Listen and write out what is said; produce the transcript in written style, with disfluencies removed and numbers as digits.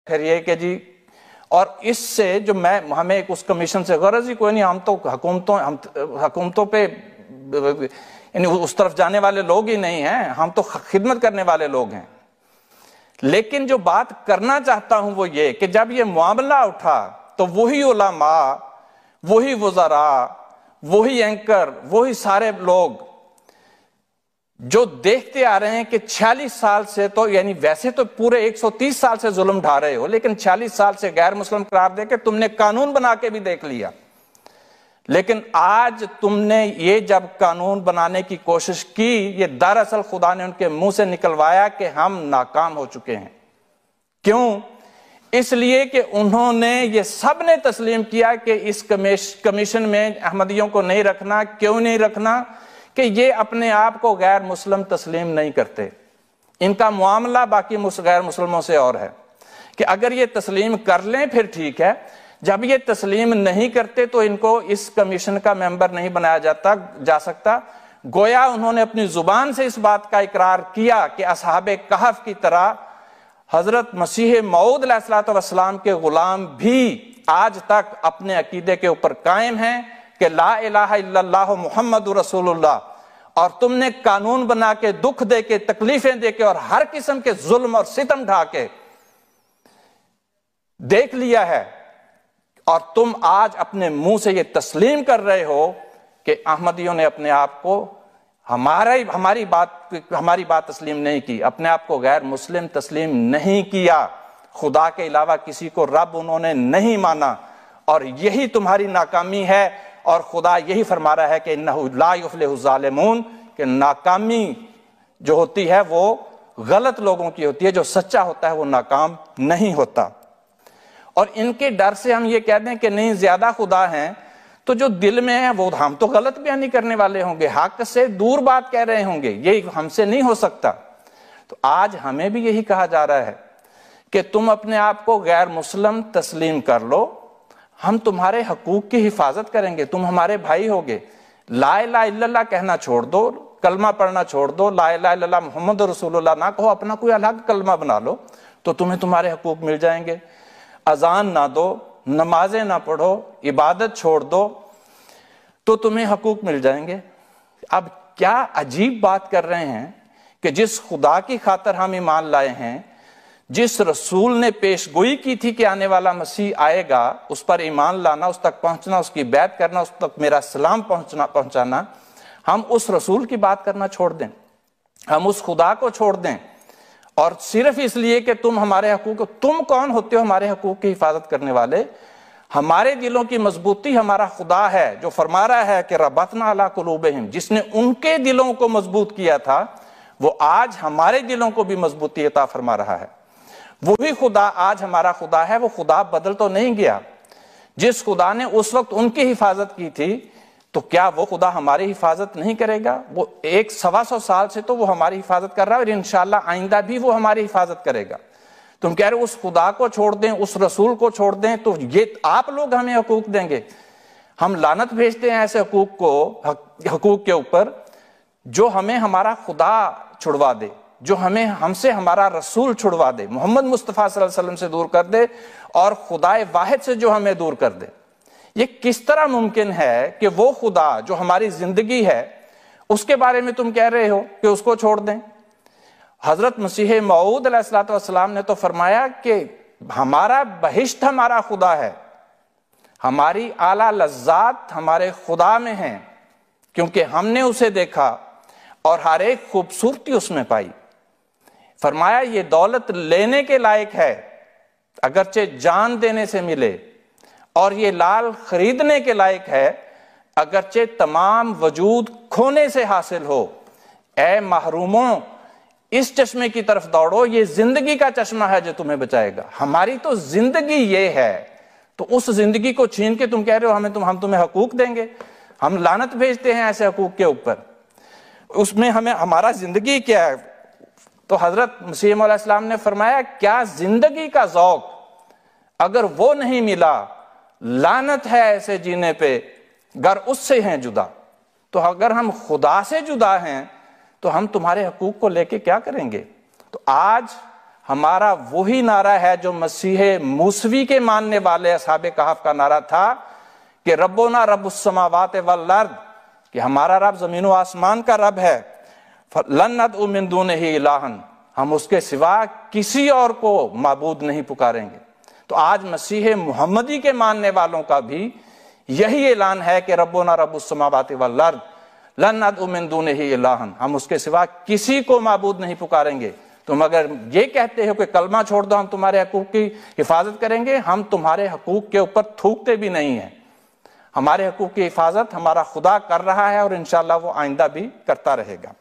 پھر یہ کہ جی اور اس سے جو ہمیں اس کمیشن سے غرض ہی کوئی نہیں، ہم تو حکومتوں پہ یعنی اس طرف جانے والے لوگ ہی نہیں ہیں، ہم تو خدمت کرنے والے لوگ ہیں۔ لیکن جو بات کرنا چاہتا ہوں وہ یہ کہ جب یہ معاملہ اٹھا تو وہی علماء، وہی وزراء، وہی اینکر، وہی سارے لوگ جو دیکھتے آ رہے ہیں کہ 46 سال سے تو یعنی ویسے تو پورے 130 سال سے ظلم ڈھا رہے ہو، لیکن 46 سال سے غیر مسلم قرار دے کے تم نے قانون بنا کے بھی دیکھ لیا، لیکن آج تم نے یہ جب قانون بنانے کی کوشش کی، یہ دراصل خدا نے ان کے منہ سے نکلوایا کہ ہم ناکام ہو چکے ہیں۔ کیوں؟ اس لیے کہ انہوں نے یہ سب نے تسلیم کیا کہ اس کمیشن میں احمدیوں کو نہیں رکھنا۔ کیوں نہیں رکھنا؟ کہ یہ اپنے آپ کو غیر مسلم تسلیم نہیں کرتے، ان کا معاملہ باقی غیر مسلموں سے اور ہے کہ اگر یہ تسلیم کر لیں پھر ٹھیک ہے، جب یہ تسلیم نہیں کرتے تو ان کو اس کمیشن کا ممبر نہیں بنایا جا سکتا۔ گویا انہوں نے اپنی زبان سے اس بات کا اقرار کیا کہ اصحاب کہف کی طرح حضرت مسیح موعود علیہ السلام کے غلام بھی آج تک اپنے عقیدے کے اوپر قائم ہیں کہ لا الہ الا اللہ محمد رسول اللہ، اور تم نے قانون بنا کے، دکھ دے کے، تکلیفیں دے کے اور ہر قسم کے ظلم اور ستم ڈھا کے دیکھ لیا ہے، اور تم آج اپنے منہ سے یہ تسلیم کر رہے ہو کہ احمدیوں نے اپنے آپ کو ہماری بات تسلیم نہیں کی، اپنے آپ کو غیر مسلم تسلیم نہیں کیا، خدا کے علاوہ کسی کو رب انہوں نے نہیں مانا، اور یہی تمہاری ناکامی ہے۔ اور خدا یہی فرما رہا ہے کہ انہ لا یفلح الظالمون، کہ ناکامی جو ہوتی ہے وہ غلط لوگوں کی ہوتی ہے، جو سچا ہوتا ہے وہ ناکام نہیں ہوتا۔ اور ان کے ڈر سے ہم یہ کہہ دیں کہ نہیں زیادہ خدا ہیں، تو جو دل میں ہے وہ ہم تو غلط بیانی کرنے والے ہوں گے، حق سے دور بات کہہ رہے ہوں گے، یہ ہم سے نہیں ہو سکتا۔ تو آج ہمیں بھی یہی کہا جا رہا ہے کہ تم اپنے آپ کو غیر مسلم تسلیم کر لو، ہم تمہارے حقوق کی حفاظت کریں گے، تم ہمارے بھائی ہوگے۔ لا الہ الا اللہ کہنا چھوڑ دو، کلمہ پڑھنا چھوڑ دو، لا الہ الا اللہ محمد رسول اللہ نہ کہو، اپنا کوئی الگ کلمہ بنا لو تو تمہیں تمہارے حقوق مل جائیں گے۔ اذان نہ دو، نمازیں نہ پڑھو، عبادت چھوڑ دو تو تمہیں حقوق مل جائیں گے۔ اب کیا عجیب بات کر رہے ہیں کہ جس خدا کی خاطر ہم ایمان لائے ہیں، جس رسول نے پیش گوئی کی تھی کہ آنے والا مسیح آئے گا، اس پر ایمان لانا، اس تک پہنچنا، اس کی بیعت کرنا، اس تک میرا سلام پہنچانا، ہم اس رسول کی بات کرنا چھوڑ دیں، ہم اس خدا کو چھوڑ دیں، اور صرف اس لیے کہ تم ہمارے حقوق، تم کون ہوتے ہو ہمارے حقوق کی حفاظت کرنے والے؟ ہمارے دلوں کی مضبوطی ہمارا خدا ہے، جو فرما رہا ہے کہ ربطنا علی قلوبہم، جس نے ان کے دلوں کو مضبوط کیا تھا وہ آج ہمارے دلوں کو بھی مضبوطی عطا فرما رہا ہے۔ وہی خدا آج ہمارا خدا ہے، وہ خدا بدل تو نہیں گیا۔ جس خدا نے اس وقت ان کی حفاظت کی تھی تو کیا وہ خدا ہماری حفاظت نہیں کرے گا؟ وہ 100-125 سال سے تو وہ ہماری حفاظت کر رہا ہے، اور انشاءاللہ آئندہ بھی وہ ہماری حفاظت کرے گا۔ تم کہہ رہے اس خدا کو چھوڑ دیں، اس رسول کو چھوڑ دیں، تو یہ آپ لوگ ہمیں حقوق دیں گے؟ ہم لعنت بھیجتے ہیں ایسے حقوق کے اوپر جو ہمیں ہمارا خدا چھڑوا دے، جو ہم سے ہمارا رسول چھڑوا دے، محمد مصطفیٰ صلی اللہ علیہ وسلم سے دور کر دے، اور خدا واحد سے جو ہمیں دور کر دے۔ یہ کس طرح ممکن ہے کہ وہ خدا جو ہماری زندگی ہے اس کے بارے میں تم کہہ رہے ہو کہ اس کو چھوڑ دیں؟ حضرت مسیح موعود علیہ السلام نے تو فرمایا کہ ہمارا بہشت ہمارا خدا ہے، ہماری اعلیٰ لذات ہمارے خدا میں ہیں، کیونکہ ہم نے اسے دیکھا اور ہر ایک خوبصورتی اس میں پائی۔ فرمایا یہ دولت لینے کے لائق ہے، اگرچہ جان دینے سے ملے، اور یہ لال خریدنے کے لائق ہے، اگرچہ تمام وجود کھونے سے حاصل ہو۔ اے محروموں، اس چشمے کی طرف دوڑو، یہ زندگی کا چشمہ ہے جو تمہیں بچائے گا۔ ہماری تو زندگی یہ ہے، تو اس زندگی کو چھین کے تم کہہ رہے ہو ہم تمہیں حقوق دیں گے؟ ہم لعنت بھیجتے ہیں ایسے حقوق کے اوپر، اس میں ہمارا زندگی کیا ہے؟ تو حضرت مسیح علیہ السلام نے فرمایا کیا زندگی کا ذوق اگر وہ نہیں ملا، لعنت ہے ایسے جینے پہ گر اس سے ہیں جدا۔ تو اگر ہم خدا سے جدا ہیں تو ہم تمہارے حقوق کو لے کے کیا کریں گے؟ تو آج ہمارا وہی نعرہ ہے جو مسیح موسوی کے ماننے والے اصحاب کہف کا نعرہ تھا کہ ربنا رب السماوات والارض، کہ ہمارا رب زمین و آسمان کا رب ہے، لن ندعو من دونہ الہا، ہم اس کے سوا کسی اور کو معبود نہیں پکاریں گے۔ تو آج مسیح محمدی کے ماننے والوں کا بھی یہی اعلان ہے کہ ربنا رب السماوات والارض لن ندعو من دونہ الہا، ہم اس کے سوا کسی کو معبود نہیں پکاریں گے۔ تم اگر یہ کہتے ہو کہ کلمہ چھوڑ دو ہم تمہارے حقوق کی حفاظت کریں گے، ہم تمہارے حقوق کے اوپر تھوکتے بھی نہیں ہیں۔ ہمارے حقوق کی حفاظت ہمارا خدا کر رہا ہے اور انشاءاللہ وہ آئندہ بھی کرتا رہے گا۔